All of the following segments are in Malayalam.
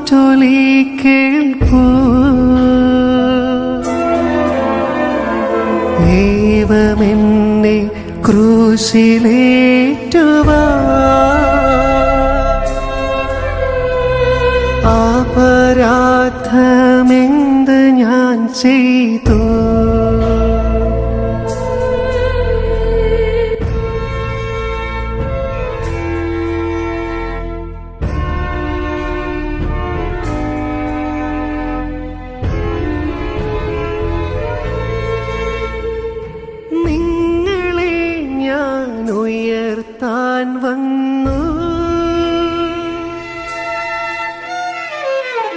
മാറ്റൊലി കേൾപ്പൂ. ദൈവമെന്നെ ക്രൂശിലേറ്റുവാൻ അപരാധമെന്ത് ഞാൻ ചെയ്തു? നിങ്ങളെ ഞാൻ ഉയർത്താൻ വന്നു,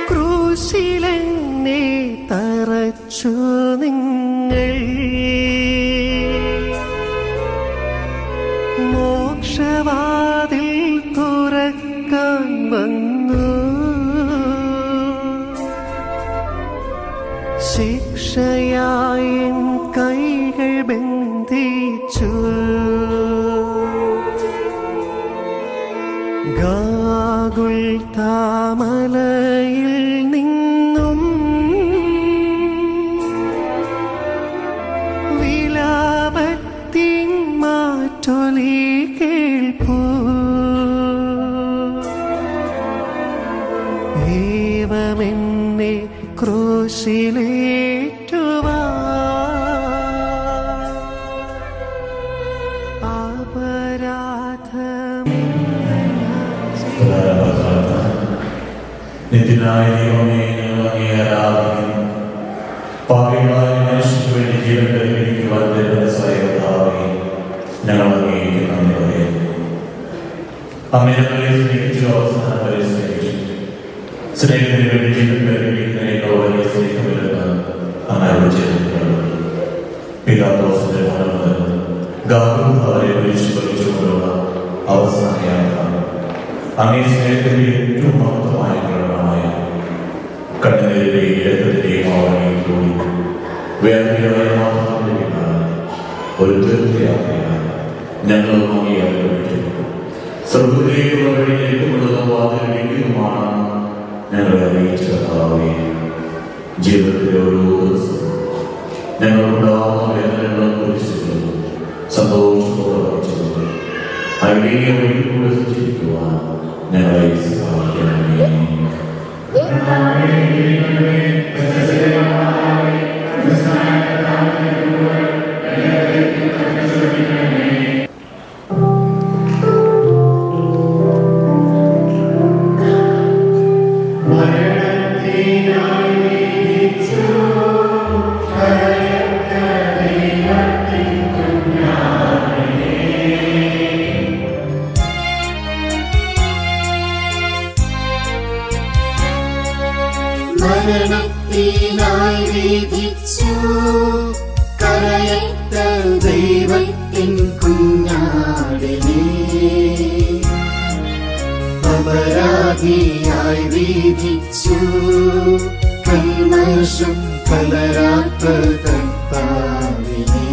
ക്രൂശിലെന്നെ തറച്ചു നിങ്ങൾ. മോക്ഷവാതിൽ തുറക്കാൻ വന്നു, ശിക്ഷയായി കൈകൾ ബന്ധിച്ചു. ഗാഗുൽത്താമലയിൽ നിന്നും വിലാപത്തിൻ മാറ്റൊലി കേൾപ്പൂ. ദൈവമെന്നെ ക്രൂശിലേറ്റുവാൻ നിത്യനായ ദൈവമേ, ഞങ്ങൾ അങ്ങയെ ആരാധിക്കുന്നു. പാപികളായ മനുഷ്യർക്ക് വേണ്ടി ജീവൻ പരിഗണിക്കുവാൻ ദൈവമായ കർത്താവേ, ഞങ്ങൾ അങ്ങേക്ക് നന്ദി പറയുന്നു. അങ്ങ് ഞങ്ങളെ സ്നേഹിച്ചു, അവസാനം വരെ സ്നേഹിച്ചു. സ്നേഹത്തിന് വേണ്ടി ജീവൻ പരിഗണിക്കുന്നതിനേക്കാൾ വലിയ സ്നേഹമില്ലെന്ന് അങ്ങ് അരുളി ചെയ്തിട്ടുണ്ട്. പിലാത്തോസിന്റെ മരണം മുതൽ ഗാഗുൽത്താവരെ കുരിശിൽ വഹിച്ചുകൊണ്ടുള്ള അവസാന യാത്ര അങ്ങേ സ്നേഹത്തിന്റെ ഏറ്റവും മഹത്വമായ പ്രകടനമായ കണ്ണുനീരിന്റെയും രക്തത്തിന്റെയും ആവരണയിലൂടെ വേദനയായ മാത്രം ഒരു തീർത്ഥയാത്രയാണ് ഞങ്ങൾ അങ്ങേ അനുഭവിക്കുന്നു. സ്വർഗ്ഗത്തിലേക്കുള്ള വഴി ലഭ്യമുള്ളതും വാതിലിരിക്കുന്നതുമാണ് ഞങ്ങളെ അറിയിച്ച കർത്താവേ. ജീവിതത്തിലെ ഓരോ ദിവസവും ഞങ്ങളുണ്ടാവുന്ന വേദനകളും കുറിച്ചും സന്തോഷത്തോടെ വഹിച്ചുകൊണ്ട് അവിടേക്ക് വഴിയിലൂടെ സഞ്ചരിക്കുവാൻ ഞങ്ങളെ സഹായിക്കണമേ. മരണത്തിനായി വിധിച്ചു കരയറ്റ ദൈവത്തിൻ കുഞ്ഞാടിനെ, അപരാധിയായി വിധിച്ചു കൽമഷം കലരാത്ത കർത്താവിനെ.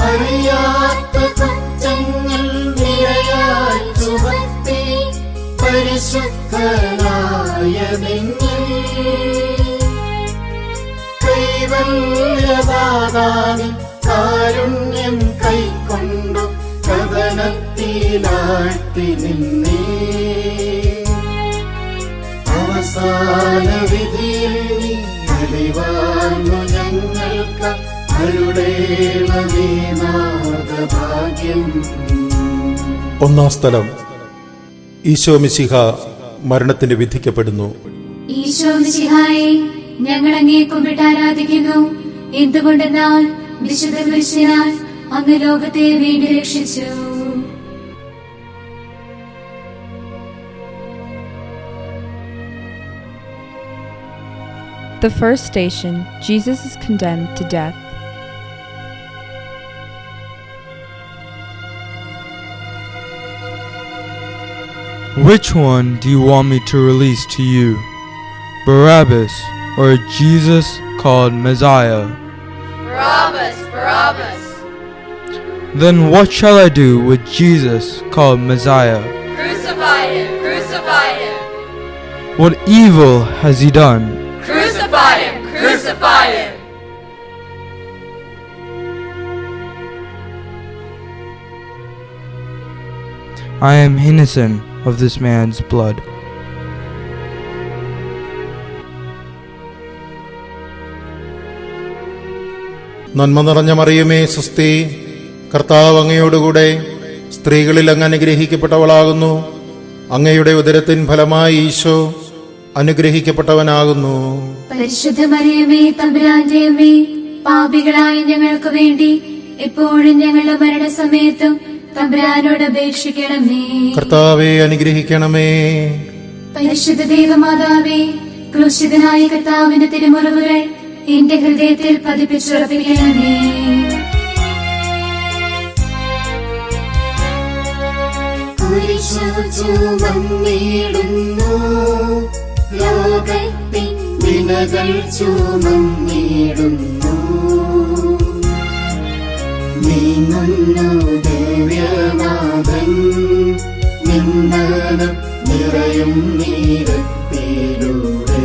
അറിയാത്ത കുറ്റങ്ങൾ നിരയായി ചുമത്തി പരിശുദ്ധനായ നിന്നിൽ കൈവല്യദാതാവിൻ കാരുണ്യം കൈക്കൊണ്ടു കഥനത്തിലാഴ്ത്തി നിന്നേ. അവസാന വിധിയിൽ നീ അലിവാർന്നു ഞങ്ങൾക്ക് ഒന്നാം സ്ഥലം, ഈശോ മിശിഹ മരണത്തിന് വിധിക്കപ്പെടുന്നു. ഈശോ മിശിഹായെ, ഞങ്ങൾ അങ്ങയെ കുമ്പിട്ട് ആരാധിക്കുന്നു. എന്തുകൊണ്ടെന്നാൽ വിശുദ്ധ കുരിശിനാൽ അങ്ങ് ലോകത്തെ വീണ്ടും രക്ഷിച്ചു. The first station, Jesus is condemned to death. Which one do you want me to release to you, Barabbas or Jesus called Messiah? Barabbas, Barabbas. Then what shall I do with Jesus called Messiah? Crucify him! Crucify him! What evil has he done? Crucify him! Crucify him! I am innocent of this man's blood. നന്മ നിറഞ്ഞ മറിയമേ സ്വസ്തി, കർത്താവ് അങ്ങയോടുകൂടെ സ്ത്രീകളിൽ അങ്ങ് അനുഗ്രഹിക്കപ്പെട്ടവളാകുന്നു. അങ്ങയുടെ ഉദരത്തിൻ ഫലമായി ഈശോ അനുഗ്രഹിക്കപ്പെട്ടവനാകുന്നു. പരിശുദ്ധ മറിയമേ തമ്പുരാന്റെ അമ്മേ, പാപികളായ ഞങ്ങൾക്ക് വേണ്ടി എപ്പോഴും ഞങ്ങളുടെ മരണസമയത്തും തമ്പുരാനോട് അപേക്ഷിക്കണമേ. കർത്താവെ അനുഗ്രഹിക്കണമേ. പരിശുദ്ധ ദേവമാതാവേ, ക്രൂശിതനായ കർത്താവിന്റെ തിരുമുറിവുകൾ എന്റെ ഹൃദയത്തിൽ പതിപ്പിച്ചുറപ്പിക്കണമേ. കുരിശു ചുമന്നിടുന്നു, ലോകത്തിൻ വിനകൾ ചുമന്നിടുന്നു. നീങ്ങുന്നു ദിവ്യനാഥൻ, നിന്ദനം നിറയും നീരത്തിലൂടെ.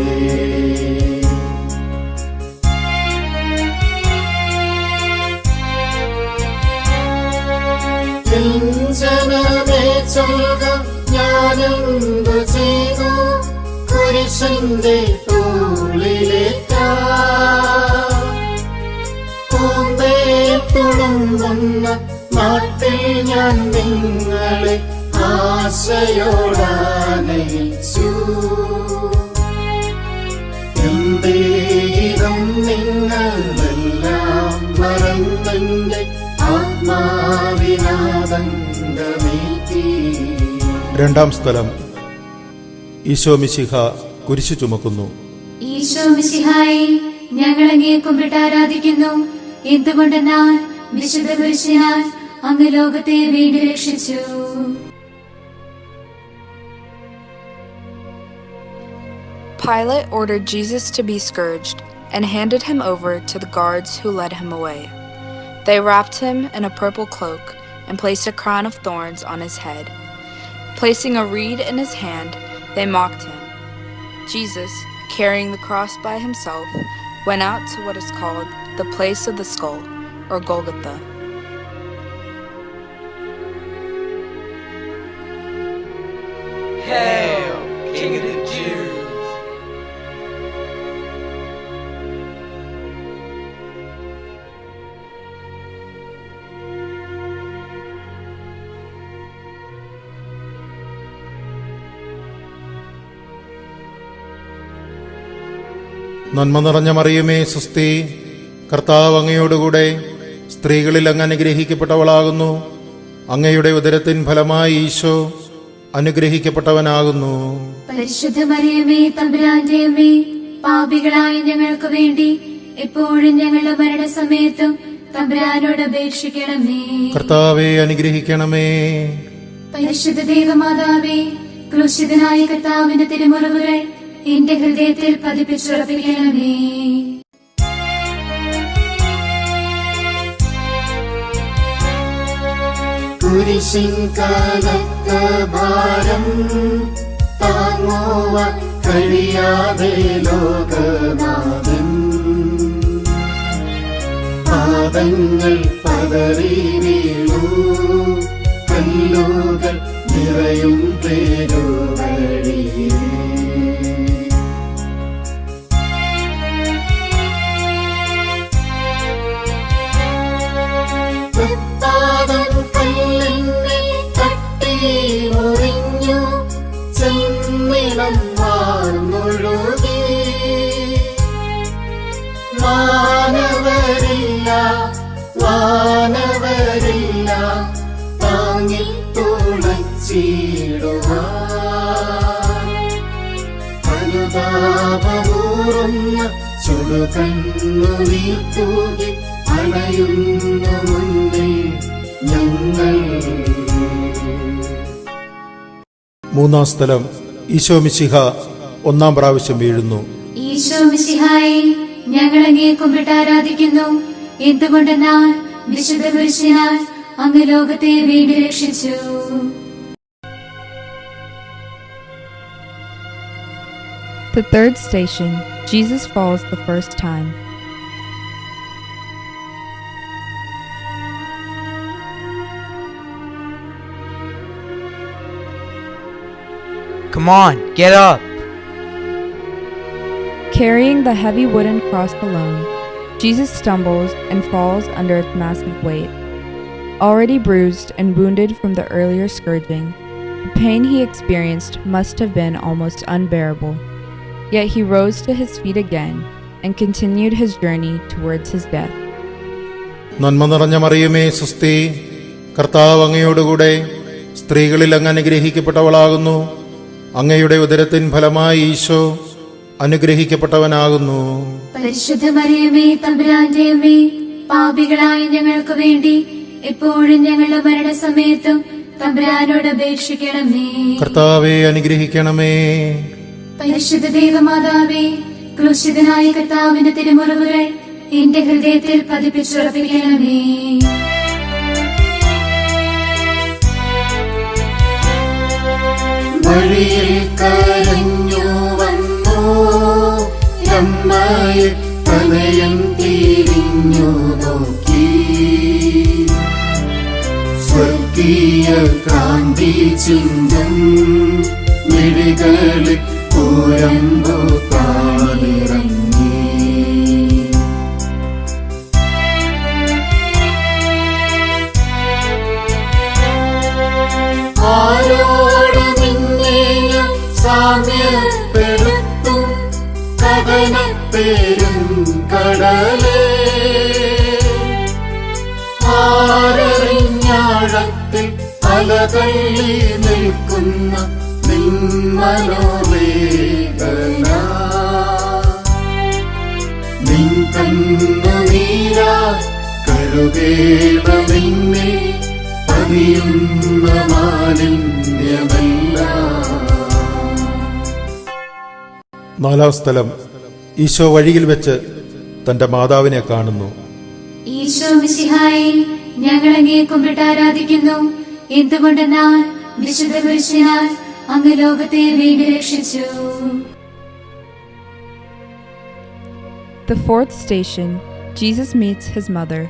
ജനമേ ചൊൽക, ഞാനെന്തു ചെയ്തു കുരിശിന്റെ തോളിലേറ്റാം. പൂന്തേ തുളുമ്പുന്ന നാട്ടിൽ ഞാൻ നിങ്ങളെ ആശയോടാനയിച്ചു. എന്തേതും നിങ്ങളെല്ലാം മറന്നെന്റെ ആത്മാവിനാദംഗമേറ്റി. രണ്ടാം സ്ഥലം. ഈശോ മിശിഹ കുരിശു ചുമക്കുന്നു. ഈശോ മിശിഹായെ, ഞങ്ങൾ അങ്ങയെ കുമ്പിട്ട് ആരാധിക്കുന്നു. എന്തുകൊണ്ടെന്നാൽ വിശുദ്ധ കുരിശിനാൽ അങ്ങ് ലോകത്തെ വീണ്ടും രക്ഷിച്ചു. Pilate ordered Jesus to be scourged and handed him over to the guards who led him away. They wrapped him in a purple cloak and placed a crown of thorns on his head. Placing a reed in his hand, they mocked him. Jesus, carrying the cross by himself, went out to what is called the place of the skull, or Golgotha. Hail, King of the Jews! നന്മ നിറഞ്ഞ മറിയമേ സ്വസ്തി, കർത്താവ് അങ്ങയോടുകൂടെ സ്ത്രീകളിൽ അങ്ങ് അനുഗ്രഹിക്കപ്പെട്ടവളാകുന്നു. അങ്ങയുടെ ഉദരത്തിൻ ഫലമായി ഈശോ അനുഗ്രഹിക്കപ്പെട്ടവനാകുന്നു. പരിശുദ്ധ മറിയമേ തമ്പുരാന്റെ അമ്മേ, പാപികളായ ഞങ്ങൾക്ക് വേണ്ടി എപ്പോഴും ഞങ്ങളുടെ മരണസമയത്തും തമ്പുരാനോട് അപേക്ഷിക്കണമേ. കർത്താവെ അനുഗ്രഹിക്കണമേ. പരിശുദ്ധ ദേവമാതാവേ, ക്രൂശിതനായ കർത്താവിന്റെ തിരുമുറിവുകൾ എന്റെ ഹൃദയത്തിൽ പതിപ്പിച്ചുറപ്പിക്കണമേ. കുരിശിൻ കനത്ത ഭാരം താങ്ങുവാൻ കഴിയാതെ ലോകനാഥൻ, പാദങ്ങൾ പതറി വീണു, കല്ലുകൾ നിറയും പേരുവഴിയിൽ. വാനവരില്ല താങ്ങി തുളച്ചിടുവാൻ, അനുതാപമൂറുന്ന ചുടുകണ്ണു നീത്തൂകി അണയുന്നു മുന്നിൽ ഞങ്ങൾ. മൂന്നാം സ്ഥലം. ഈശോ മിശിഹ ഒന്നാം പ്രാവശ്യം വീഴുന്നു. ഈശോ മിശിഹായെ, ഞങ്ങൾ അങ്ങയെ കുമ്പിട്ട് ആരാധിക്കുന്നു. എന്തുകൊണ്ടെന്നാൽ വിശുദ്ധ കുരിശിനാൽ അങ്ങ് ലോകത്തെ വീണ്ടും രക്ഷിച്ചു. The third station, Jesus falls the first time. Come on, get up! Carrying the heavy wooden cross alone, Jesus stumbles and falls under its massive weight. Already bruised and wounded from the earlier scourging, the pain he experienced must have been almost unbearable. Yet he rose to his feet again and continued his journey towards his death. നന്മ നിറഞ്ഞ മറിയമേ സുസ്തി, കർത്താവ് അങ്ങയോടുകൂടെ സ്ത്രീകളിൽ അങ്ങ് അനുഗ്രഹിക്കപ്പെട്ടവളാകുന്നു. അങ്ങയുടെ ഉദരത്തിൻ ഫലമായി ഈശോ അനുഗ്രഹിക്കപ്പെട്ടവനാകുന്നു. പരിശുദ്ധ മറിയമേ തമ്പുരാന്റെ അമ്മേ, പാപികളായ ഞങ്ങൾക്ക് വേണ്ടി എപ്പോഴും ഞങ്ങളുടെ മരണസമയത്തും തമ്പുരാനോട് അപേക്ഷിക്കണമേ. കർത്താവെ അനുഗ്രഹിക്കണമേ. പരിശുദ്ധ ദൈവമാതാവേ, ക്രൂശിതനായ കർത്താവിന്റെ തിരുമുറിവുകൾ എന്റെ ഹൃദയത്തിൽ പതിപ്പിച്ചുറപ്പിക്കണമേ. വഴിയിൽ കരഞ്ഞു വന്നു അമ്മയെ തനയൻ തിരിഞ്ഞു നോക്കി, സ്വർഗീയ കാന്തി ചിന്തം മിഴികളിൽ പൂരമ്പു താനിറങ്ങി. ആരോട് നിന്നെ ഞാൻ സാമ്യപ്പെടുത്തും, കഥനപ്പേരും കടലേ, ആരറിഞ്ഞാഴത്തിൽ അലതള്ളി നിൽക്കുന്ന നിന്മനോവേദന, നിൻ കണ്ണുനീരാ കഴുകേണമിന്നെ പതിയുന്ന മാലിന്യമെല്ലാം. നാലാം സ്ഥലം, ഈശോ വഴിയിൽ വെച്ച് തന്റെ മാതാവിനെ കാണുന്നു. ഈശോ മിശിഹായെ, ഞങ്ങൾ അങ്ങയെ കുമ്പിട്ട് ആരാധിക്കുന്നു. എന്തുകൊണ്ടെന്നാൽ വിശുദ്ധ കുരിശിനാൽ അങ്ങ് ലോകത്തെ വീണ്ടും രക്ഷിച്ചു. The fourth station, Jesus meets his mother.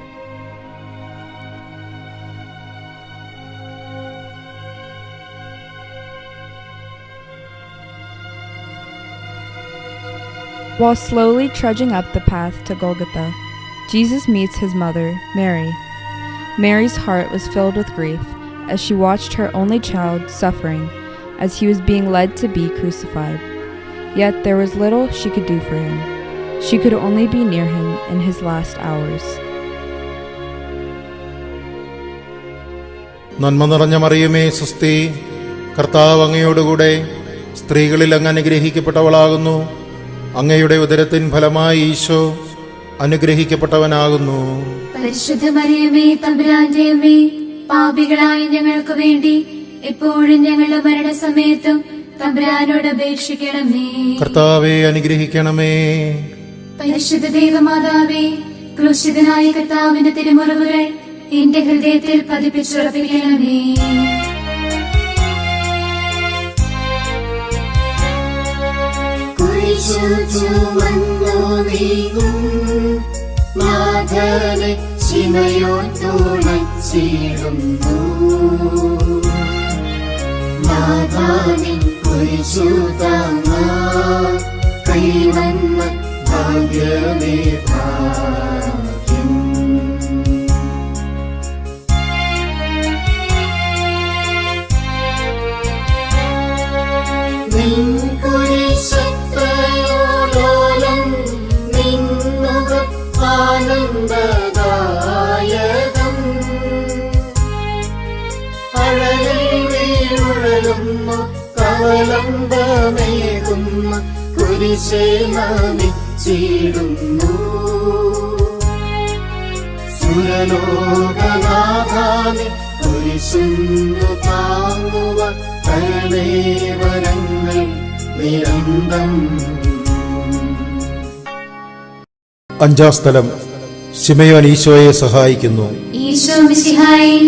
While slowly trudging up the path to Golgotha, Jesus meets his mother, Mary. Mary's heart was filled with grief as she watched her only child suffering as he was being led to be crucified. Yet there was little she could do for him. She could only be near him in his last hours. നന്മ നിറഞ്ഞ മറിയമേ സുസ്തി, കർത്താവ് അങ്ങയോടുകൂടെ സ്ത്രീകളിൽ അങ്ങ് അനുഗ്രഹിക്കപ്പെട്ടവളാകുന്നു. അങ്ങയുടെ ഉദരത്തിൻ ഫലമായി ഈശോ അനുഗ്രഹിക്കപ്പെട്ടവനാകുന്നു. പരിശുദ്ധ മറിയമേ തമ്പുരാന്റെ അമ്മേ, പാപികളായ ഞങ്ങൾക്ക് വേണ്ടി എപ്പോഴും ഞങ്ങളുടെ മരണസമയത്തും തമ്പുരാനോട് അപേക്ഷിക്കണമേ. കർത്താവെ അനുഗ്രഹിക്കണമേ. പരിശുദ്ധ ദൈവമാതാവേ, ക്രൂശിതനായ കർത്താവിന്റെ തിരുമുറിവുകൾ എന്റെ ഹൃദയത്തിൽ പതിപ്പിച്ചുറപ്പിക്കണമേ. കുരിശു ചുമന്നു നീങ്ങും നാഥനെ ശിമയോൻ തുണച്ചിടുന്നു. നാഥാനിൻ കുരിശു താങ്ങാൻ കൈവന്ന ഭാഗ്യമേ ഭാഗ്യം. നിൻ കുരിശത്തയോലോലം നിന്നുക ആനന്ദദായകം. അഴലിൽ വീഴുഴലുന്നു കവലംബമേകുന്ന കുരിശേ നമിച്ചിടുന്നു. സുരലോകനാഥാനി കുരിശുന്നു താങ്ങുവ കരുണേവരങ്ങൾ നിരന്തം. അഞ്ചാം സ്ഥലം, ശിമയോൻ ഈശോയെ സഹായിക്കുന്നു. ഈശോ മിശിഹായെ,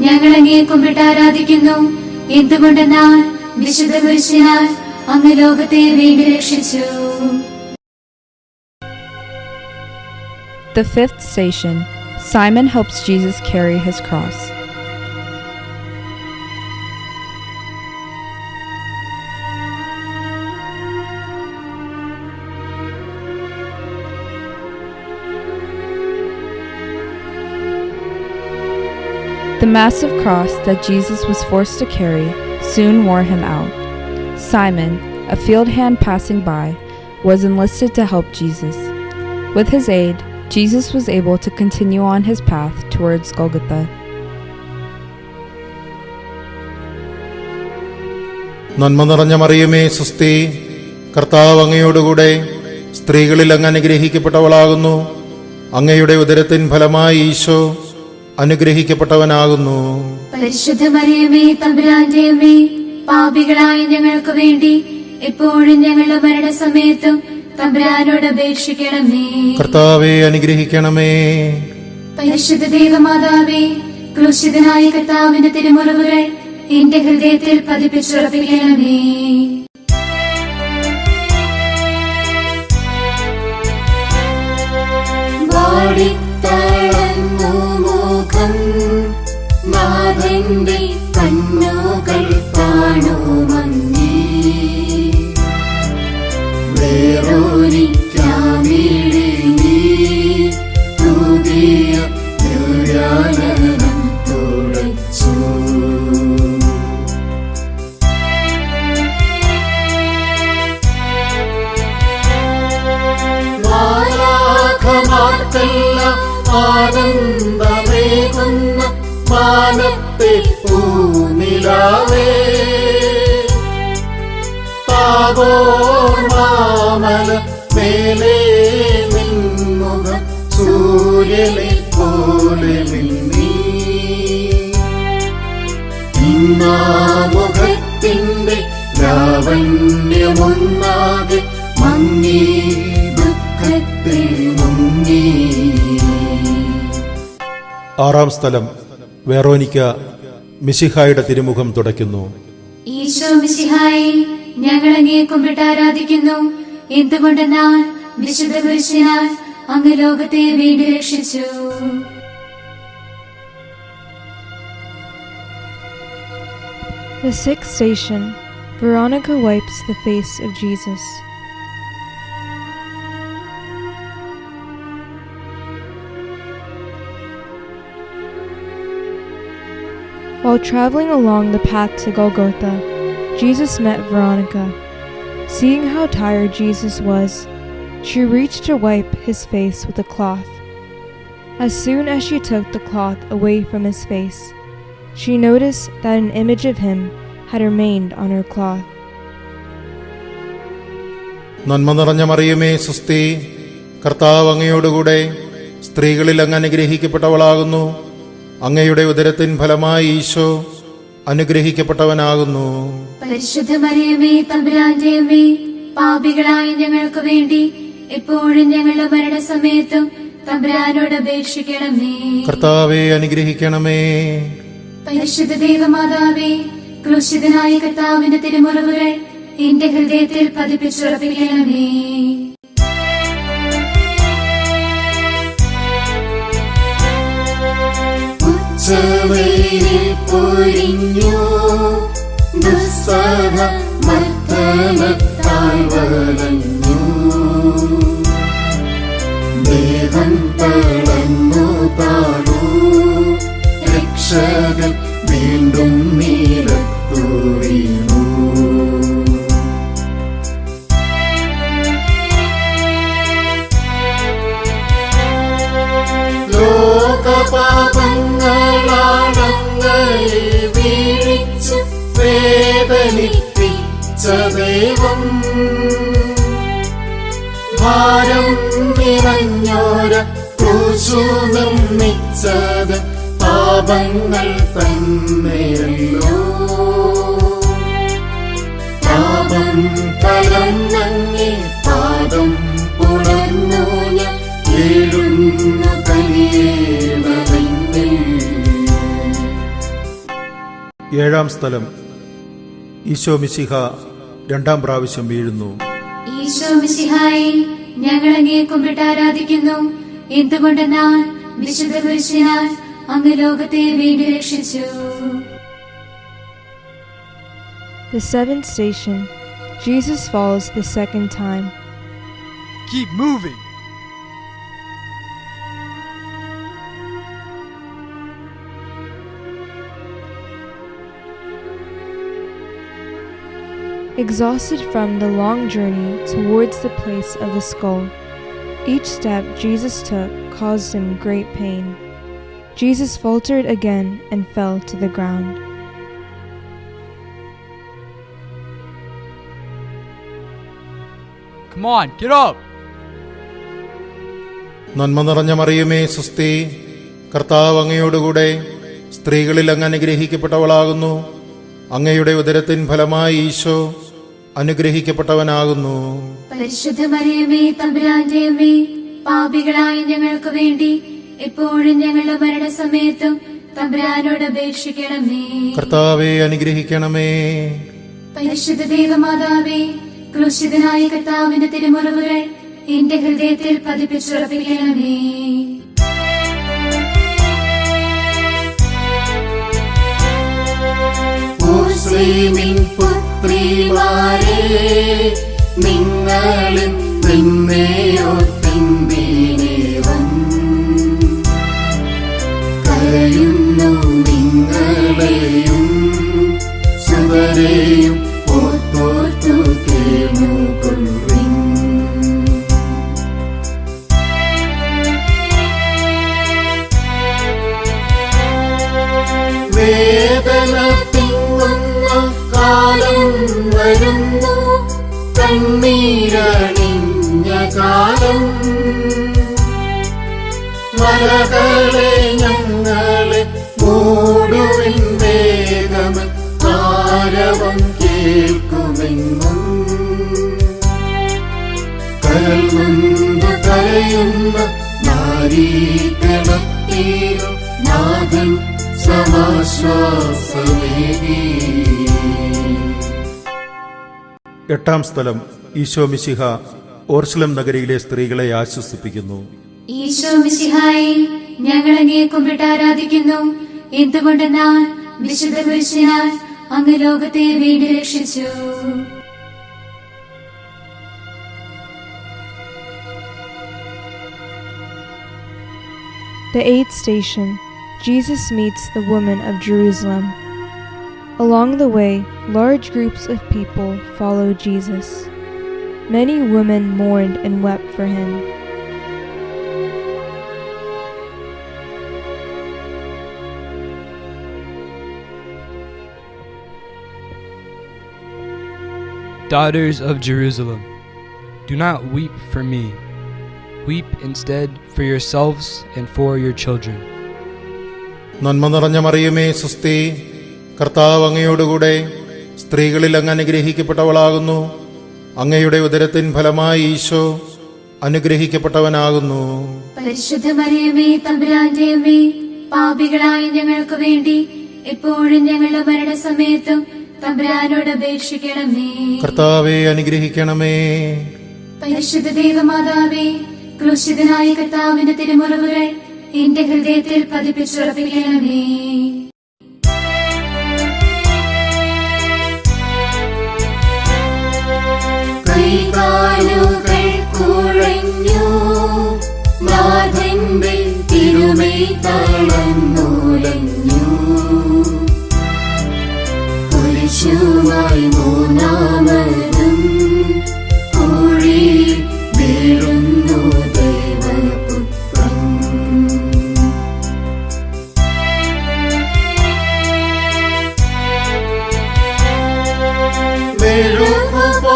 ഞങ്ങൾ അങ്ങയെ കുമ്പിട്ട് ആരാധിക്കുന്നു. എന്തുകൊണ്ടെന്നാൽ വിശുദ്ധ കുരിശിനാൽ അങ്ങ് ലോകത്തെ വീണ്ടും രക്ഷിച്ചു. The fifth station. Simon helps Jesus carry his cross. The massive cross that Jesus was forced to carry soon wore him out. Simon, a field hand passing by, was enlisted to help Jesus. With his aid, Jesus was able to continue on his path towards Golgotha. നന്മ നിറഞ്ഞ മറിയമേ, സുസ്തി, കർത്താവ് അങ്ങയോടുകൂടെ സ്ത്രീകളിൽ അങ്ങ് അനുഗ്രഹിക്കപ്പെട്ടവളാകുന്നു. അങ്ങയുടെ ഉദരത്തിൻ ഫലമായി ഈശോ അനുഗ്രഹിക്കപ്പെട്ടവനാകുന്നു. പരിശുദ്ധ മറിയമേ, തമ്പുരാന്റെ അമ്മേ, പാപികളായ ഞങ്ങൾക്ക് വേണ്ടി എപ്പോഴും ഞങ്ങളുടെ മരണസമയത്തും തമ്പുരാനോട് അപേക്ഷിക്കണമേ. കർത്താവെ അനുഗ്രഹിക്കണമേ. പരിശുദ്ധ ദേവമാതാവേ, ക്രൂശിതനായ കർത്താവിന്റെ തിരുമുറിവുകൾ എന്റെ ഹൃദയത്തിൽ പതിപ്പിച്ചുറപ്പിക്കണമേ. വാടിത്തളർന്നു മുഖം നാഥന്റെ കണ്ണുകൾ കാണുമങ്ങേ, വേറൊരിക്കാമിഴി നീ പുതിയ ദുരാനനം തുടച്ചു. മാലാഖമാർക്കെല്ലാം ആനന്ദമേകുന്ന മാനത്തെ പൂനിലാവേ, താബോർ മാമല മേലേ നിൻമുഖം സൂര്യനെ പോലെ മിന്നി. ഇന്നാമുഖത്തിന്റെ ലാവണ്യമൊന്നാകെ മങ്ങി, ദുഃഖത്തിൽ മുങ്ങി. ആറാം സ്ഥലം. വെറോനിക്ക മിശിഹായുടെ തിരുമുഖം തുടയ്ക്കുന്നു. ഈശോ മിശിഹായെ, ഞങ്ങൾ അങ്ങയെ കുമ്പിട്ട് ആരാധിക്കുന്നു. എന്തുകൊണ്ടെന്നാൽ വിശുദ്ധ കുരിശിനാൽ അങ്ങ് ലോകത്തെ വീണ്ടും രക്ഷിച്ചു. The sixth station. Veronica wipes the face of Jesus. While traveling along the path to Golgotha, Jesus met Veronica. Seeing how tired Jesus was, she reached to wipe his face with a cloth. As soon as she took the cloth away from his face, she noticed that an image of him had remained on her cloth. നന്മ നിറഞ്ഞ മറിയമേ, സുസ്തി, കർത്താവ് അങ്ങയോടുകൂടെ സ്ത്രീകളിൽ അങ്ങ് അനുഗ്രഹിക്കപ്പെട്ടവളാകുന്നു. അങ്ങയുടെ ഉദരത്തിൻ ഫലമായി ഈശോ അനുഗ്രഹിക്കപ്പെട്ടവനാകുന്നു. പരിശുദ്ധ മറിയമേ, തമ്പുരാന്റെ അമ്മേ, പാപികളായ ഞങ്ങൾക്ക് വേണ്ടി എപ്പോഴും ഞങ്ങളുടെ മരണസമയത്തും തമ്പുരാനോട് അപേക്ഷിക്കണമേ. കർത്താവെ അനുഗ്രഹിക്കണമേ. പരിശുദ്ധ ദേവമാതാവേ, ക്രൂശിതനായ കർത്താവിന്റെ തിരുമുറിവുകൾ എന്റെ ഹൃദയത്തിൽ പതിപ്പിച്ചുറപ്പിക്കണമേ. ഉച്ചവെയിലിൽ പൊരിഞ്ഞു ദുസ്സഹ മർദ്ദനത്താൽ വലഞ്ഞു, ദേഹം തളർന്നു താണു, രക്ഷകൻ വീണ്ടും നീലത്തു വീണു. ലോകപാപങ്ങളാണങ്ങയെ വീഴിച്ച് വേദനിപ്പിച്ച ദൈവം, ഭാരം നിറഞ്ഞോര ക്രൂശു നിർമ്മിച്ചത് പാപങ്ങൾ തന്നെയല്ലോ. പാപം കലർന്നങ്ങേ പാദം പുണർന്നു ഞാൻ എഴുന്നു. ഏഴാം സ്ഥലം. ഈശോ മിശിഹ രണ്ടാം പ്രാവശ്യം വീഴുന്നു. ഈശോ മിശിഹായെ, ഞങ്ങൾ അങ്ങേ കുമ്പിട്ട് ആരാധിക്കുന്നു. എന്തുകൊണ്ടെന്നാൽ വിശുദ്ധ കുരിശിനാൽ അങ്ങ് ലോകത്തെ വീണ്ടും രക്ഷിച്ചു. The seventh station. Jesus falls the second time. Keep moving. Exhausted from the long journey towards the place of the skull, each step Jesus took caused him great pain. Jesus faltered again and fell to the ground. Come on, get up. നന്മ നിറഞ്ഞ മറിയമേ, സ്വസ്തി, കർത്താവ് അങ്ങയോടുകൂടെ സ്ത്രീകളിൽ അങ്ങ് അനുഗ്രഹിക്കപ്പെട്ടവളാകുന്നു. അങ്ങയുടെ ഉദരത്തിൻ ഫലമായി ഈശോ അനുഗ്രഹിക്കപ്പെട്ടവനാകുന്നു. പരിശുദ്ധ മറിയമേ, തമ്പുരാന്റെ അമ്മേ, പാപികളായ ഞങ്ങൾക്ക് വേണ്ടി എപ്പോഴും ഞങ്ങളുടെ മരണസമയത്തും തമ്പുരാനോട് അപേക്ഷിക്കണമേ. കർത്താവെ അനുഗ്രഹിക്കണമേ. പരിശുദ്ധ ദേവമാതാവേ, ക്രൂശിതനായ കർത്താവിന്റെ തിരുമുറിവുകൾ എന്റെ ഹൃദയത്തിൽ പതിപ്പിച്ചുറപ്പിക്കണമേ. മുസ്ലിമിൻ പുത്രിമാരെ, നിങ്ങളും നിന്നെയോർത്തിന്തിനേവം കരയുന്നു. നിങ്ങളെയും സുതരെയും ഓർത്തോർത്തു കേൾന്നുകൊള്ളുവിൻ. വേദന തിങ്ങുന്ന കാലം വരുന്നു, കണ്ണീരണിഞ്ഞ കാലം. മലകളെ ഞങ്ങളെ മൂടുവിൻ വേഗം, ആരവം കേൾക്കുമെന്നും. കരൾ നൊന്ത് കരയുന്ന നാരീഗണത്തിലും നാഥൻ സമാശ്വാസമേകി. എട്ടാം സ്ഥലം. ഈശോ മിശിഹ ഓർശലേം നഗരിയിലെ സ്ത്രീകളെ ആശ്വസിപ്പിക്കുന്നു. ഈശോ മിശിഹായെ, ഞങ്ങൾ അങ്ങേ കുമ്പിട്ട് ആരാധിക്കുന്നു. എന്തുകൊണ്ടെന്നാൽ വിശുദ്ധ കുരിശിനാൽ അങ്ങ് ലോകത്തെ വീണ്ടും രക്ഷിച്ചു. The eighth station. Jesus meets the women of Jerusalem. Along the way, large groups of people followed Jesus. Many women mourned and wept for him. Daughters of Jerusalem, do not weep for me. Weep instead for yourselves and for your children. നന്മ നിറഞ്ഞ മറിയമേ, സ്വസ്തി, കർത്താവ് അങ്ങയോടുകൂടെ സ്ത്രീകളിൽ അങ്ങ് അനുഗ്രഹിക്കപ്പെട്ടവളാകുന്നു. അങ്ങയുടെ ഉദരത്തിൻ ഫലമായി ഈശോ അനുഗ്രഹിക്കപ്പെട്ടവനാകുന്നു. പരിശുദ്ധ മറിയമേ, തമ്പുരാന്റെ അമ്മേ, പാപികളായ ഞങ്ങൾക്ക് വേണ്ടി എപ്പോഴും ഞങ്ങളുടെ മരണസമയത്തും തമ്പുരാനോട് അപേക്ഷിക്കണമേ. കർത്താവെ അനുഗ്രഹിക്കണമേ. പരിശുദ്ധ ദേവമാതാവേ, ക്രൂശിതനായ കർത്താവിന്റെ തിരുമുറിവുകൾ എന്റെ ഹൃദയത്തിൽ പതിപ്പിച്ചുറപ്പിക്കണമേ. കൈകാലുകൾ കുഴഞ്ഞു, നാഥന്റെ തിരുമൈ തളർന്നുലഞ്ഞു. കുരിശുമായി മൂന്നാമതും കുഴിയിൽ വീഴുന്നു ദൈവപുത്രൻ.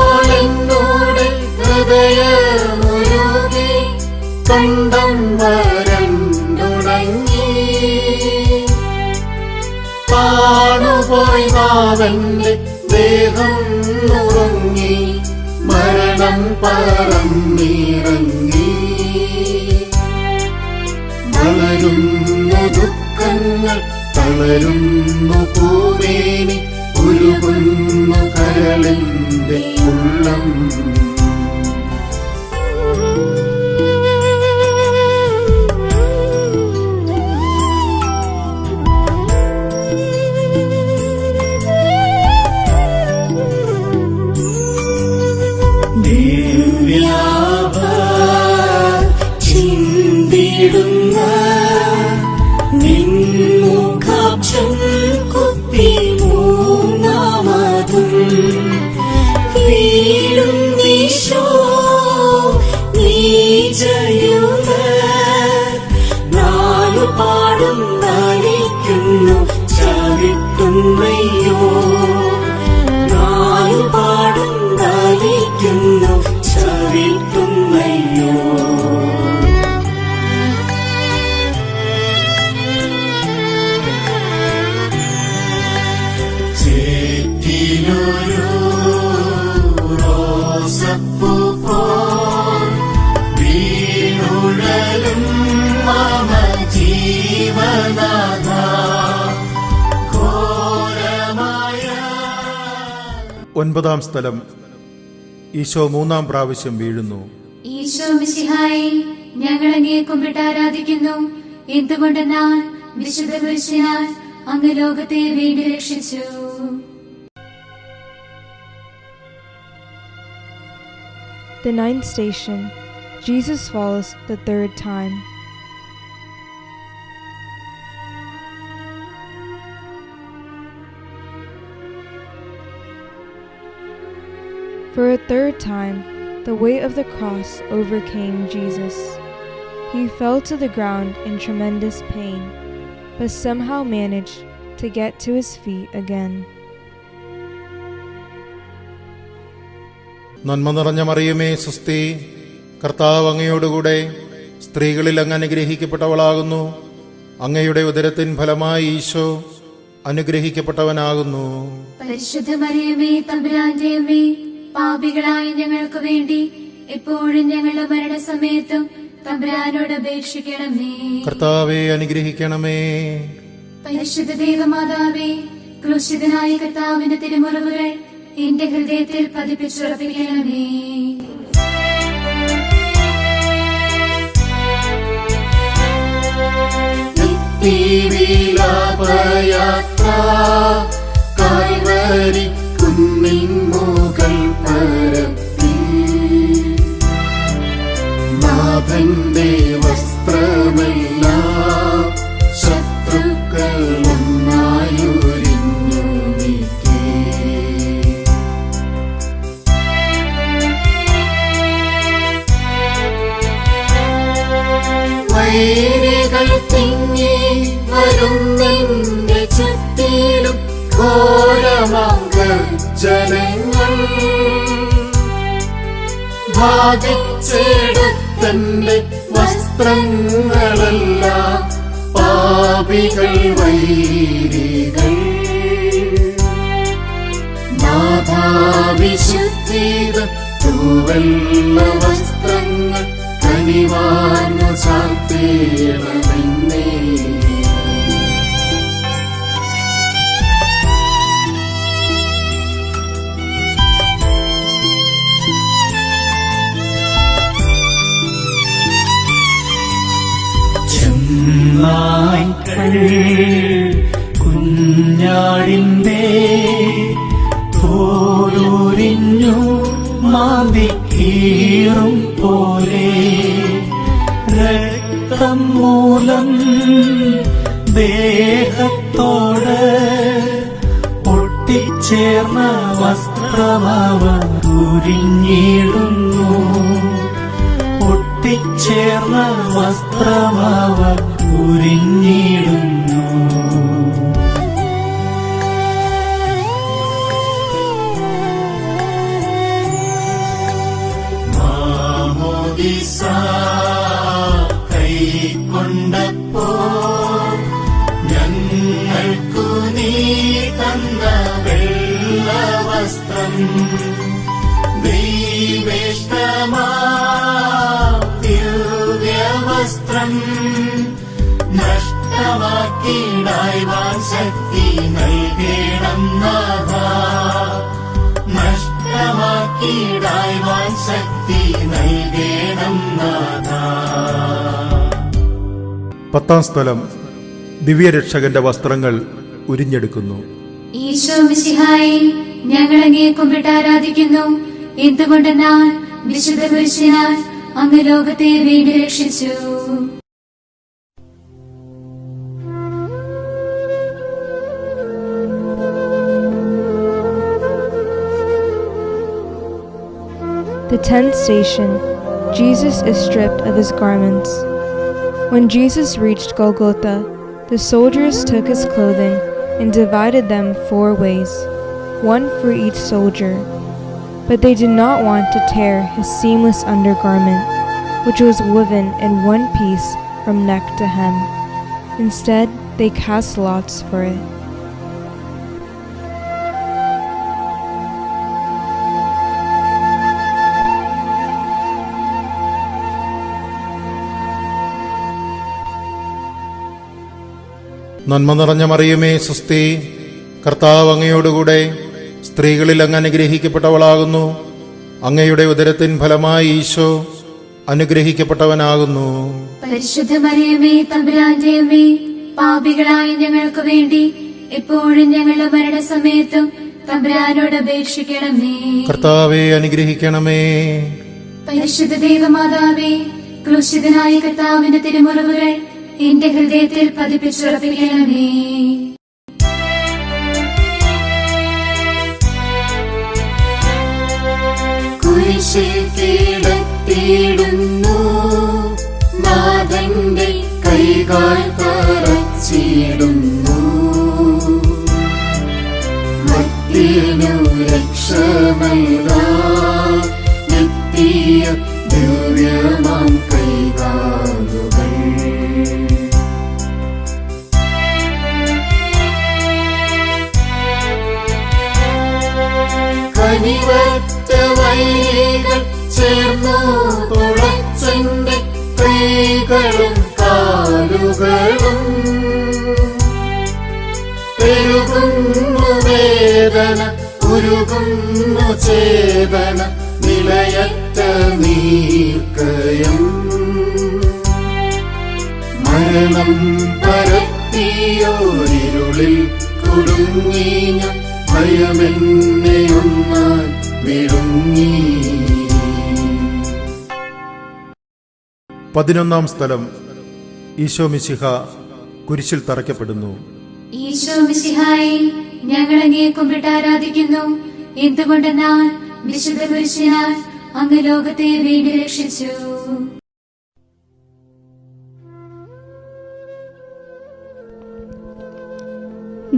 മെഴുകുപോലെന്നോട് ഹൃദയമുരുകി, കണ്ടം വരണ്ടുടങ്ങി. കാണുപോയി നാവന്റെ ദേഹം നുറുങ്ങി, മരണം പറന്നിറങ്ങി. വളരുന്ന ദുഃഖങ്ങൾ തളരുന്നു പൂമേനി ഉരുകുന്നു കരളിന്റെ ഉള്ളം. ചിന്തിടുന്ന നിൻമുഖാക്ഷം കുത്തി മൂന്നാമതും വീഴും നീശോ നീ ജയുക. നാലുപാടും നരിക്കുന്നു ചവിട്ടുന്നയ്യോ, നാലുപാടും നരിക്കുന്നു ചവിട്ടുന്നയ്യോ. ചേറ്റിലൊരു റോസപ്പൂ പോൽ വീണുഴലും മമ ജീവനാഥ ഘോരമായ. 9-ാം സ്ഥലം. ഈശോ 3-ാം പ്രാവശ്യം വീഴുന്നു. ഈശോ മിശിഹായെ, ഞങ്ങൾ അങ്ങയെ കുമ്പിട്ട് ആരാധിക്കുന്നു. എന്തുകൊണ്ടെന്നാൽ വിശുദ്ധ കുരിശിനാൽ അങ്ങ് ലോകത്തെ വീണ്ടും രക്ഷിച്ചു. The 9th station. Jesus falls the 3rd time. For a 3rd time, the weight of the cross overcame Jesus. He fell to the ground in tremendous pain, but somehow managed to get to his feet again. നന്മ നിറഞ്ഞ മറിയമേ സ്വസ്തി, കർത്താവ് അങ്ങയോടുകൂടെ സ്ത്രീകളിൽ അങ്ങ് അനുഗ്രഹിക്കപ്പെട്ടവളാകുന്നു. അങ്ങയുടെ ഉദരത്തിൻ ഫലമായി ഈശോ അനുഗ്രഹിക്കപ്പെട്ടവനാകുന്നു. പരിശുദ്ധ മറിയമേ, തമ്പുരാന്റെ അമ്മേ, പാപികളായ ഞങ്ങൾക്ക് വേണ്ടി എപ്പോഴും ഞങ്ങളുടെ മരണസമയത്തും തമ്പുരാനോട് അപേക്ഷിക്കണമേ. കർത്താവെ അനുഗ്രഹിക്കണമേ. പരിശുദ്ധ ദേവമാതാവേ, ക്രൂശിതനായ കർത്താവിന്റെ തിരുമുറിവുകൾ എന്റെ ഹൃദയത്തിൽ പതിപ്പിച്ചുറപ്പിക്കണമേ. നിത്യവിലാപയാത്ര കാൽവരി കുന്നിൻ മുകൾ പരത്തി നാഥന്റെ വസ്ത്രമെല്ലാം ശത്രുക്കൾ ഒന്നായൊരിഞ്ഞു നീക്കി. വൈരികൾ തിങ്ങി വരുന്നെന്റെ ചുറ്റിലും ഘോരമംഗജനങ്ങൾ ഭാഗിച്ചെടുത്തന്റെ വസ്ത്രങ്ങളെല്ലാം പാപികൾ വൈരികൾ. നാഥാവിശുദ്ധീത തൂവെള്ള വസ്ത്രങ്ങൾ കനിവാർന്നു ചാർത്തേണമെന്നേ. ചെന്നായ്ക്കൾ കുഞ്ഞാടിന്റെ തോലുരിഞ്ഞു മാന്തിക്കീറും പോലെ രക്തം മൂലം ദേഹത്തോട് ഒട്ടിച്ചേർന്ന വസ്ത്രമവർ ഉരിഞ്ഞിടുന്നു. ഒട്ടിച്ചേർന്ന വസ്ത്രമവർ ഉരിഞ്ഞിടുന്നു. മാമോദിസ കൈക്കൊണ്ടപ്പോൾ ഞങ്ങൾക്കു നീ തന്ന വെള്ളവസ്ത്രം ദൈവേഷ്ടമാ ദിവ്യവസ്ത്രം നഷ്ടമാക്കിടായി നഷ്ടമാക്കിയിടായ്വാൻ ശക്തി നൽകണം നാഥ, നഷ്ടമാക്കിയിടായ്വാൻ ശക്തി നൽകണം നാഥ. 10-ാം സ്ഥലം ദിവ്യരക്ഷകന്റെ വസ്ത്രങ്ങൾ ഉരിഞ്ഞെടുക്കുന്നു. ഈശോ മിശിഹായെ, ഞങ്ങൾ അങ്ങയെ കുമ്പിട്ട് ആരാധിക്കുന്നു. എന്തുകൊണ്ടെന്നാൽ വിശുദ്ധ പുരുഷനാൽ അങ്ങ് ലോകത്തെ വീണ്ടും രക്ഷിച്ചു. The 10th station, Jesus is stripped of his garments. When Jesus reached Golgotha, the soldiers took his clothing and divided them 4 ways, one for each soldier. But they did not want to tear his seamless undergarment, which was woven in one piece from neck to hem. Instead, they cast lots for it. നന്മ നിറഞ്ഞ മറിയമേ, സ്വസ്തി, കർത്താവ് അങ്ങയോടുകൂടെ സ്ത്രീകളിൽ അങ്ങ് അനുഗ്രഹിക്കപ്പെട്ടവളാകുന്നു. അങ്ങയുടെ ഉദരത്തിൻ ഫലമായി ഈശോ അനുഗ്രഹിക്കപ്പെട്ടവനാകുന്നു. പരിശുദ്ധ മറിയമേ, തമ്പുരാന്റെ അമ്മേ, പാപികളായ ഞങ്ങൾക്ക് വേണ്ടി എപ്പോഴും ഞങ്ങളുടെ മരണസമയത്തും തമ്പുരാനോട് അപേക്ഷിക്കണമേ. കർത്താവെ അനുഗ്രഹിക്കണമേ. പരിശുദ്ധ ദേവമാതാവേ, ക്രൂശിതനായ കർത്താവിന്റെ തിരുമുറിവുകൾ എന്റെ ഹൃദയത്തിൽ പതിപ്പിച്ചുറപ്പിക്കണമേ. കുരിശിൽ കീഴത്തിയിടുന്നു, നാഥന്റെ കൈകാൽ തറച്ചിടുന്നു. ഭക്തിനു രക്ഷമൽകാൻ എത്തിയ ദിവ്യമാം കൈകാലുകൾ. കനിവറ്റ വൈരികൾ ചേർന്നു തുളച്ചെന്റെ കൈകളും കാലുകളും. പെരുകുന്നു വേദന, ഉരുകുന്നു ചേതന, നിലയറ്റ നീർക്കയം. മരണം പരത്തിയോരിരുളിൽ കുടുങ്ങി ഞാൻ, ഭയമെന്നെ ഒന്നാൻ വിഴുങ്ങി. 11-ാം സ്ഥലം ഈശോ മിശിഹ കുരിശിൽ തറയ്ക്കപ്പെടുന്നു. ഈശോ മിശിഹായെ, ഞങ്ങൾ അങ്ങയെ കുമ്പിട്ട് ആരാധിക്കുന്നു. എന്തുകൊണ്ടെന്നാൽ വിശുദ്ധ പുരുഷനാൽ അങ്ങ് ലോകത്തെ വീണ്ടും രക്ഷിച്ചു.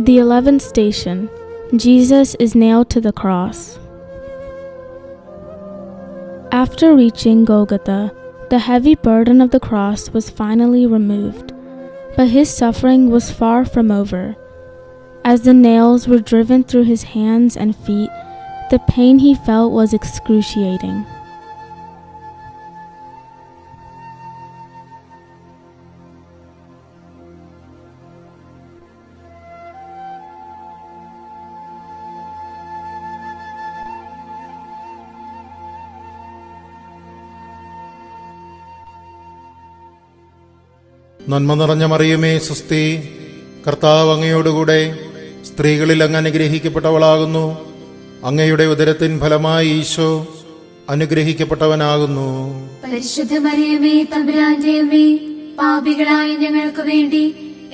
The 11th station, Jesus is nailed to the cross. After reaching Golgotha, the heavy burden of the cross was finally removed, but his suffering was far from over. As the nails were driven through his hands and feet, the pain he felt was excruciating. നന്മ നിറഞ്ഞ മറിയമേ, സ്വസ്തി, കർത്താവ് അങ്ങയോടുകൂടെ സ്ത്രീകളിൽ അങ്ങ് അനുഗ്രഹിക്കപ്പെട്ടവളാകുന്നു. അങ്ങയുടെ ഉദരത്തിൻ ഫലമായി ഈശോ അനുഗ്രഹിക്കപ്പെട്ടവനാകുന്നു. പരിശുദ്ധ മറിയമേ, തമ്പുരാന്റെ അമ്മേ, പാപികളായ ഞങ്ങൾക്ക് വേണ്ടി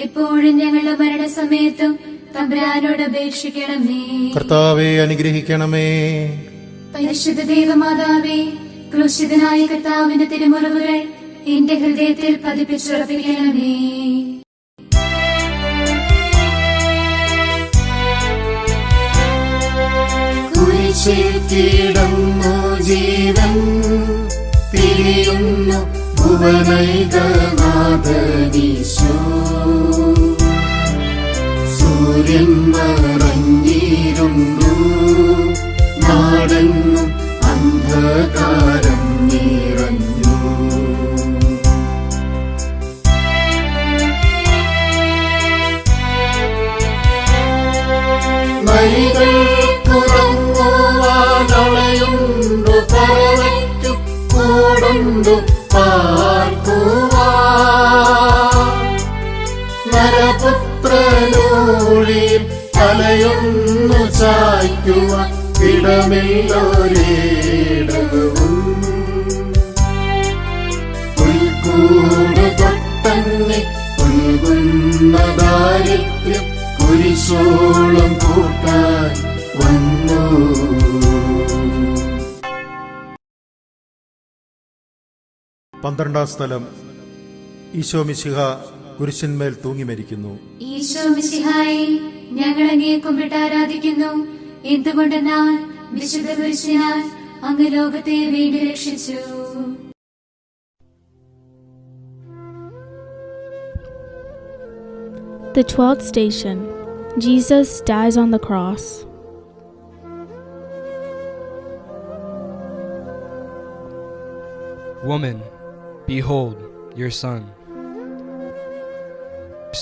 എപ്പോഴും ഞങ്ങളുടെ മരണസമയത്തും തമ്പുരാനോട് അപേക്ഷിക്കണമേ. കർത്താവെ അനുഗ്രഹിക്കണമേ. പരിശുദ്ധ ദേവമാതാവേ, ക്രൂശിതനായ കർത്താവിന്റെ തിരുമുറിവുകൾ എന്റെ ഹൃദയത്തിൽ പതിപ്പിച്ചുറപ്പിക്കണമേ. കുരിശിൽ കീഴടങ്ങുന്നു ജീവൻ, തിരിയുന്നു ഭുവനൈകനാഥനീശോ. സൂര്യൻ മറഞ്ഞിരുന്നു, നാടെങ്ങും അന്ധകാരം നിറഞ്ഞു. പാർക്കുവാൻ നരപുത്രനൂഴിൽ തലയൊന്നു ചായ്ക്കുവാൻ ഇടമില്ലൊരിടവും പുൽക്കൂട് തൊട്ടങ്ങി പുൽകുന്ന ദാരിദ്ര്യം കുരിശോളം കൂട്ടാൻ വന്നു. പന്ത്രണ്ടാം സ്ഥലം. ഈശോ മിശിഹ കുരിശന്മേൽ തൂങ്ങി മരിക്കുന്നു. ഈശോ മിശിഹായെ, ഞങ്ങൾ അങ്ങയെ കുമ്പിട്ട് ആരാധിക്കുന്നു. എന്തുകൊണ്ടെന്നാൽ വിശുദ്ധ കുരിശിനാൽ അങ്ങ് ലോകത്തെ വീണ്ടും രക്ഷിച്ചു. The 12th station. Jesus dies on the cross. Woman, behold your son.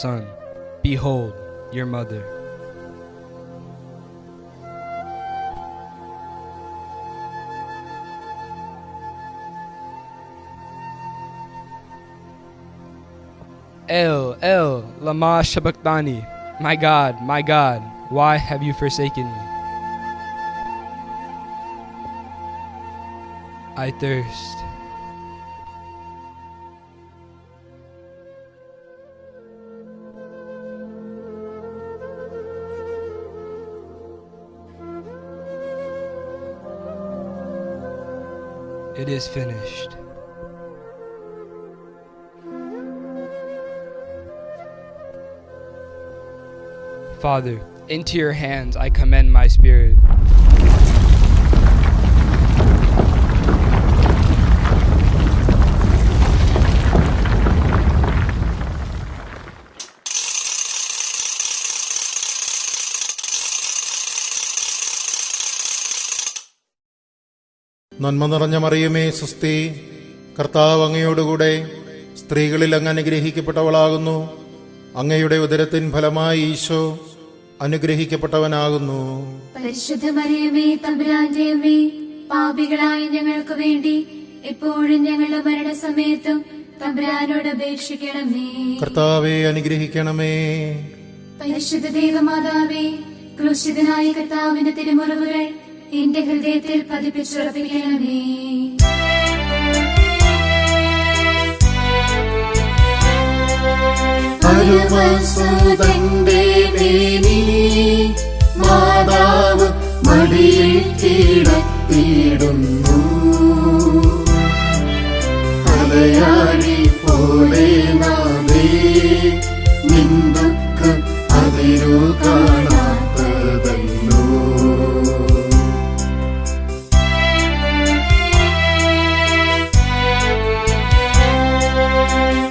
Son, behold your mother. El, lama sabachthani. My God, why have you forsaken me? I thirst. It is finished. Father, into your hands I commend my spirit. നന്മ നിറഞ്ഞ മറിയമേ, സുസ്തി. കർത്താവ് അങ്ങയോടുകൂടെ സ്ത്രീകളിൽ അങ്ങ് അനുഗ്രഹിക്കപ്പെട്ടവളാകുന്നു. അങ്ങയുടെ ഉദരത്തിൻ ഫലമായി ഈശോ അനുഗ്രഹിക്കപ്പെട്ടവനാകുന്നു. പരിശുദ്ധ മറിയമേ, തമ്പുരാന്റെ അമ്മേ, പാപികളായ ഞങ്ങൾക്ക് വേണ്ടി എപ്പോഴും ഞങ്ങളുടെ മരണസമയത്തും തമ്പുരാനോട് അപേക്ഷിക്കണമേ. കർത്താവെ അനുഗ്രഹിക്കണമേ. പരിശുദ്ധ ദൈവമാതാവേ, ക്രൂശിതനായ കർത്താവിന്റെ തിരുമുറിവുകൾ എന്റെ ഹൃദയത്തിൽ പതിപ്പിച്ചുറപ്പിക്കണമേ. അരുമസുതന്റെ മേനി മാതാവ് മടിയിൽ കിടത്തിയിടുന്നു. അലയാഴി പോലെ നാദേ നിൻ ദുഃഖം അതിരു കാണാത്തതല്ലോ.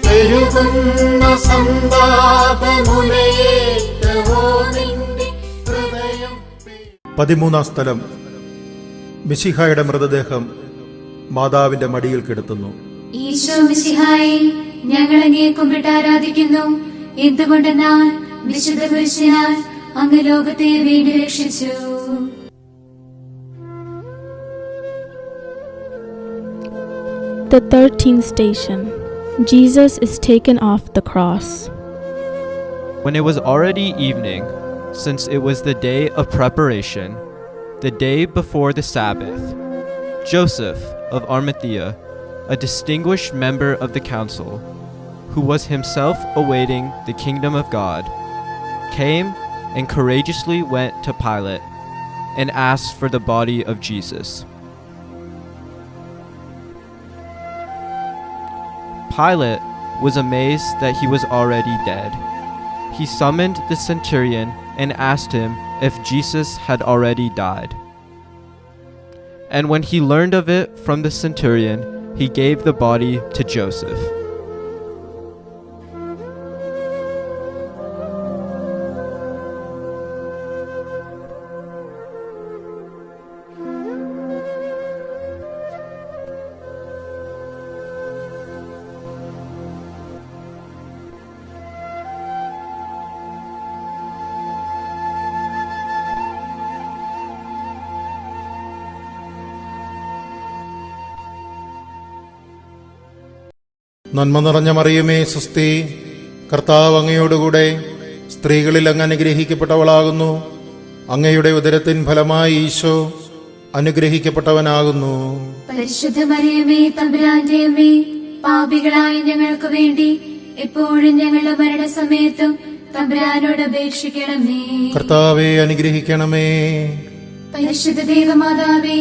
പെരുകുന്ന സന്താപമുനയേറ്റവോ നിന്റെ ഹൃദയം. 13-ാം സ്ഥലം. മിശിഹായുടെ മൃതദേഹം മാതാവിന്റെ മടിയിൽ കിടത്തുന്നു. ഈശോ മിശിഹായെ, ഞങ്ങൾ അങ്ങയെ കുമ്പിട്ട് ആരാധിക്കുന്നു. എന്തുകൊണ്ടെന്നാൽ വിശുദ്ധ കുരിശിനാൽ അങ്ങ് ലോകത്തെ വീണ്ടും രക്ഷിച്ചു. The 13th station. Jesus is taken off the cross. When it was already evening, since it was the day of preparation, the day before the Sabbath, Joseph of Arimathea, a distinguished member of the council, who was himself awaiting the kingdom of God, came and courageously went to Pilate and asked for the body of Jesus. Pilate was amazed that he was already dead. He summoned the centurion and asked him if Jesus had already died. And when he learned of it from the centurion, he gave the body to Joseph. നന്മ നിറഞ്ഞ മറിയമേ സുസ്തി, കർത്താവ് അങ്ങയോടുകൂടെ സ്ത്രീകളിൽ അങ്ങ് അനുഗ്രഹിക്കപ്പെട്ടവളാകുന്നു. അങ്ങയുടെ ഉദരത്തിൻ ഫലമായി ഈശോ അനുഗ്രഹിക്കപ്പെട്ടവനാകുന്നു. പരിശുദ്ധ മറിയമേ തമ്പുരാന്റെ അമ്മേ, പാപികളായ ഞങ്ങൾക്ക് വേണ്ടി എപ്പോഴും ഞങ്ങളുടെ മരണസമയത്തും തമ്പുരാനോട് അപേക്ഷിക്കണമേ. കർത്താവെ അനുഗ്രഹിക്കണമേ. പരിശുദ്ധ ദേവമാതാവേ,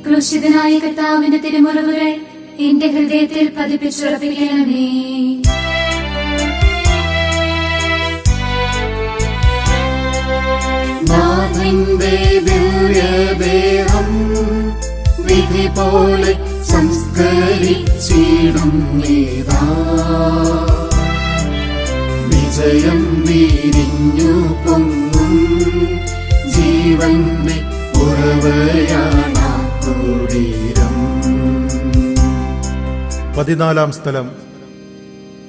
ക്രൂശിതനായ കർത്താവിന്റെ തിരുമുറിവുകൾ എന്റെ ഹൃദയത്തിൽ പതിപ്പിച്ചുറപ്പിക്കണമേ. നാഥന്റെ ദിവ്യദേഹം വിധി പോലെ സംസ്കരിച്ചിടും നീതാ, വിജയം വിരിഞ്ഞു പൊങ്ങും ജീവന്റെ ഉറവയാണാ കുടീരം. 14-ാം സ്ഥലം.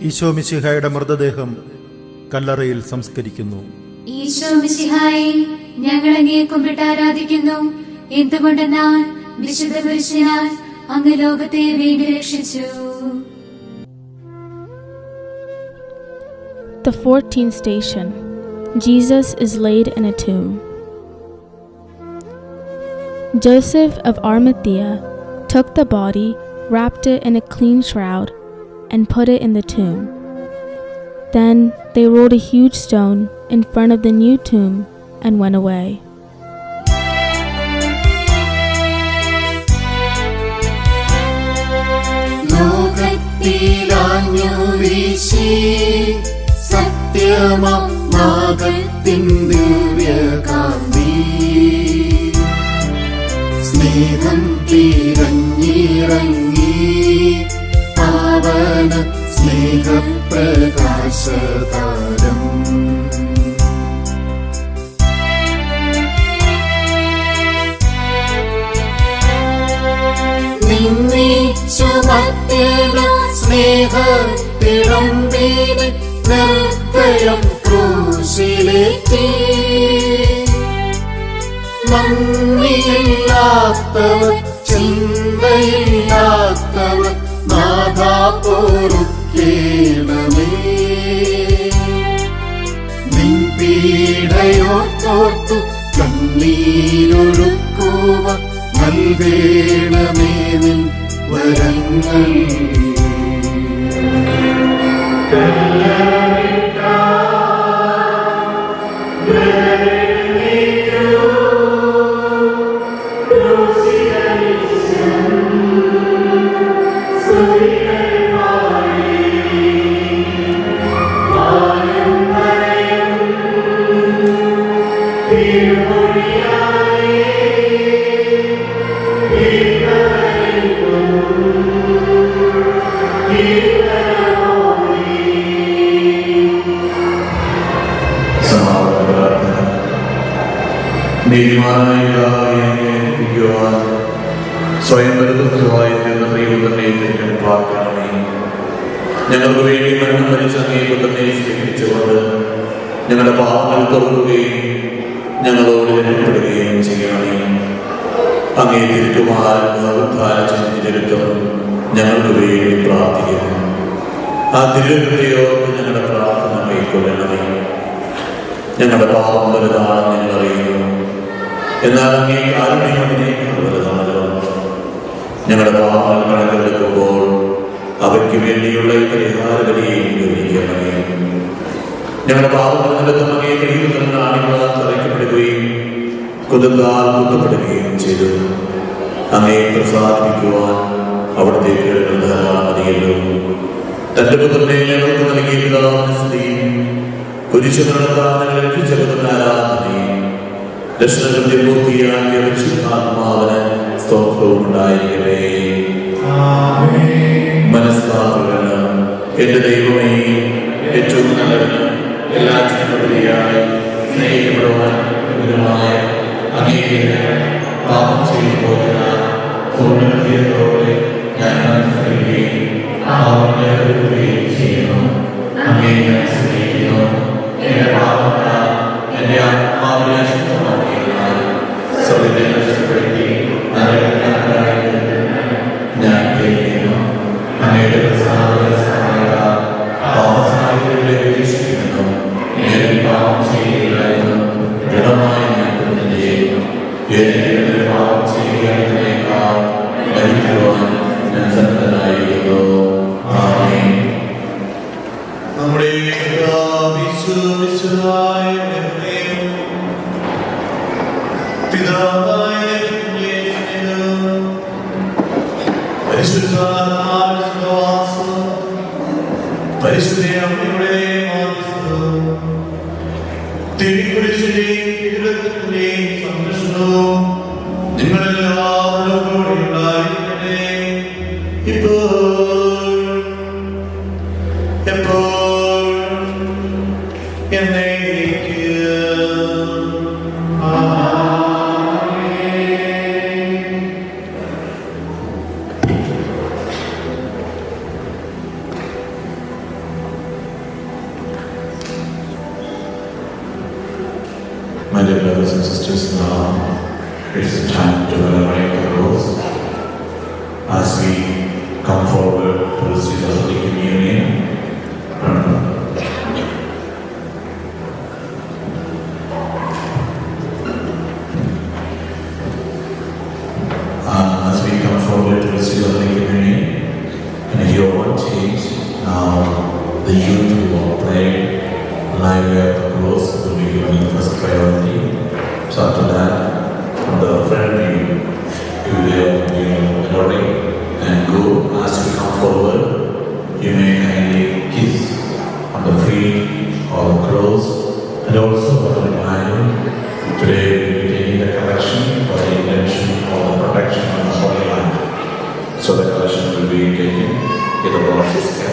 ഈശോ മിശിഹായുടെ മൃതദേഹം കല്ലറയിൽ സംസ്കരിക്കുന്നു. ഈശോ മിശിഹായെ, ഞങ്ങൾ അങ്ങയെ കുമ്പിട്ട് ആരാധിക്കുന്നു. എന്തുകൊണ്ടെന്നാൽ വിശുദ്ധ പുരുഷനാൽ അങ്ങ് ലോകത്തെ വീണ്ടും രക്ഷിച്ചു. The 14th station. Jesus is laid in a tomb. Joseph of Arimathea took the body, wrapped it in a clean shroud, and put it in the tomb. Then they rolled a huge stone in front of the new tomb and went away. ലോകത്തിലാഞ്ഞു വീശി സത്യമാം നാഗത്തിൻ ദിവ്യകാന്തി, സ്നേഹം തിരഞ്ഞിറങ്ങി പാവന സ്നേഹപ്രകാശതാരം. നിന്നിച്ചുമത്തേന സ്നേഹത്തിടമ്പീന് നിർത്തയം ക്രൂശിലേറ്റി, നന്ദിയില്ലാത്തവർ ചിന്തയില്ലാത്തവർ നാഥാ പൊറുക്കേണമേ. നിൻ പീഡയോർത്തോർത്തു കണ്ണീരൊഴുക്കുവ നൽകേണമേ നിൻ വരങ്ങൾ. നീതിമാനായ പിതാവേ, അങ്ങയെ അനുഗ്രഹിക്കുവാൻ സ്വയം പരിതസ്ഥമായി തീർന്ന പ്രിയപുത്രനെ തിരഞ്ഞെടുപ്പാക്കണമേ. ഞങ്ങൾക്ക് വേണ്ടി മരണം മരിച്ച അങ്ങയെ പുത്രനെ സ്വീകരിച്ചുകൊണ്ട് ഞങ്ങളുടെ പാപങ്ങൾ തുറക്കുകയും ഞങ്ങളോട് രക്ഷപ്പെടുകയും ചെയ്യണമേ. അങ്ങേ തിരുക്കുമാരൻ ഉദ്ധാനം ചരിത്രം ഞങ്ങൾക്ക് വേണ്ടി പ്രാർത്ഥിക്കുന്നു. ആ തിരുഹൃദയോട് ഞങ്ങളുടെ പ്രാർത്ഥന കൈക്കൊള്ളണമേ. ഞങ്ങളുടെ പാപം വലുതാണെന്ന് ഞങ്ങൾ അറിയുന്നു, എന്നാൽ അങ്ങേ കാരുണ്യം അതിനേക്കാൾ വലുതാണല്ലോ. ഞങ്ങളുടെ പാപങ്ങൾ കണക്കെടുക്കുമ്പോൾ അവയ്ക്ക് വേണ്ടിയുള്ള ഈ പരിഹാര ബലിയെയും ഗൗനിക്കണമേ. ഞങ്ങളുടെ പാപങ്ങൾ നിമിത്തം അങ്ങേ കയ്യിൽ നിന്ന് ആണികളാൽ തറയ്ക്കപ്പെടുകയും കുതുകാൽ കുത്തപ്പെടുകയും ചെയ്തു. അങ്ങേ പ്രസാദിപ്പിക്കുവാൻ അവിടുത്തെ കേടുകൾ ധാരാളം മതിയല്ലോ. തന്റെ പുത്രനെ ഞങ്ങൾക്ക് നൽകിയ പിതാവിന് സ്തുതിയും കുരിശു നടത്താൻ ഞങ്ങളെ രക്ഷിച്ചവരുടെ ആരാധനയും ദർശനകൃത്യം പൂർത്തിയാക്കിയ പരിശുദ്ധാത്മാവിന് സ്തോത്രവും ഉണ്ടായിരിക്കട്ടെ. മനസ്സാകുകയാണ് എന്റെ ദൈവമേ, ഏറ്റവും നല്ലവനും എല്ലാ ജനപ്രിയായി സ്നേഹിക്കപ്പെടുവാൻ അങ്ങേക്ക് പാപം ചെയ്തു പോകുന്ന പൂർണ്ണതയോടെ ഞാൻ മനസ്സിലാക്കുകയും പാപങ്ങളെ ചെയ്യുന്നു. അങ്ങേ ഞാൻ സ്നേഹിക്കുന്നു. എന്റെ പാപങ്ങളാൽ എന്റെ ആത്മാവിനെ അശുദ്ധമാക്കിയതിനാൽ സ്വയം നഷ്ടപ്പെടുത്തി നരകത്തിനായി ഞാൻ കഴിയുന്നു. അങ്ങയുടെ പ്രസാദ പരിശുദ്ധ അമ്മയുടെ മാധ്യസ്ഥവും തിരുക്കുരിശിന്റെയും തിരുരക്തത്തിന്റെയും സംരക്ഷണവും നിങ്ങളെല്ലാവരോടും കൂടി ഉണ്ടായിരിക്കട്ടെ, ഇപ്പോഴും എപ്പോഴും എന്നേക്കും. ആമേൻ. My dear brothers and sisters, now it's the time to venerate the rose. As we come forward to receive the Holy Communion, as we come forward to receive the Holy Communion, and if you want change, now the youth who will play live at the cross will be given the first priority. So after that, from the front view, you will be holding and go. As we come forward, you may kindly kiss on the feet or the cross, and also for the reminder, today we will be taking the collection for the intention of the protection of the Holy Land. So the collection will be taken in the box is kept.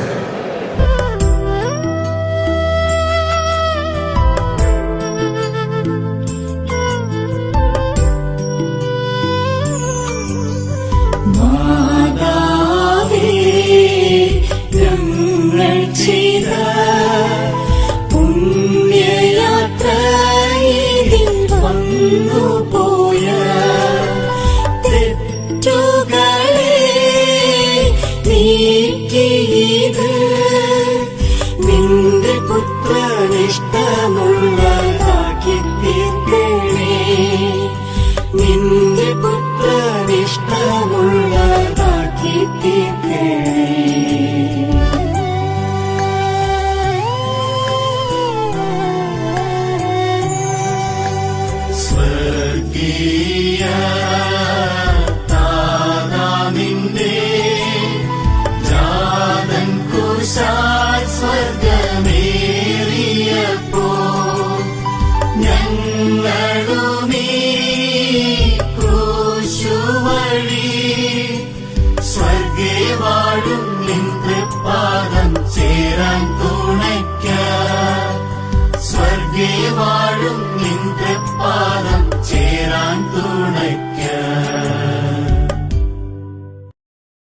വാഴും നിന്റെ പാദം ചേരാൻ തുണയ്ക്ക.